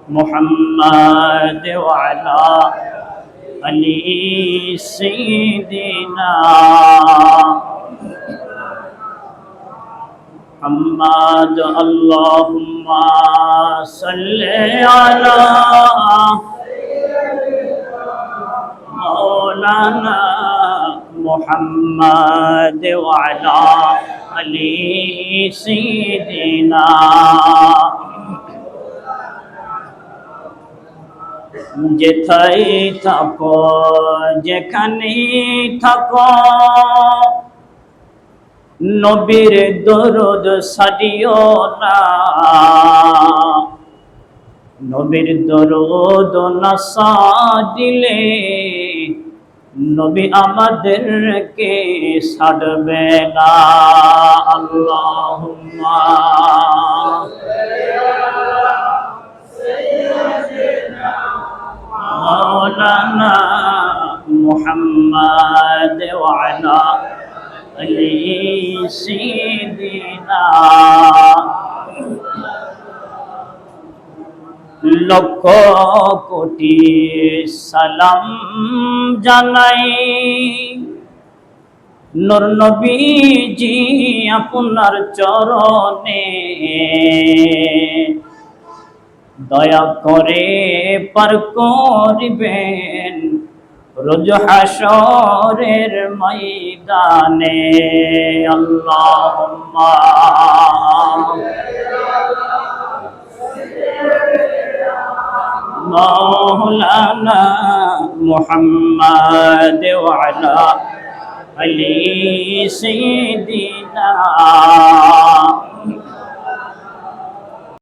محمد وعلى آل سيدنا محمد اللهم صل على مولانا محمد وعلى آل سيدنا যেথায় থাকো যেখানে থাকো নবীর দরুদ সাজিও না নবীর দরুদ না সাজিলে নবী আমাদেরকে ছাড়বে না আল্লাহুম্মা مولانا محمد وعلى آل سيدنا লক্ষ কোটি সালাম জানাই নূর নবীজি আপনার চরণে দয়া করে পার করিবেন রোজ হাশরের ময়দানে আল্লাহুম্মা মাওলানা মুহাম্মদ ওয়া আলা আলি সাইয়্যিদিনা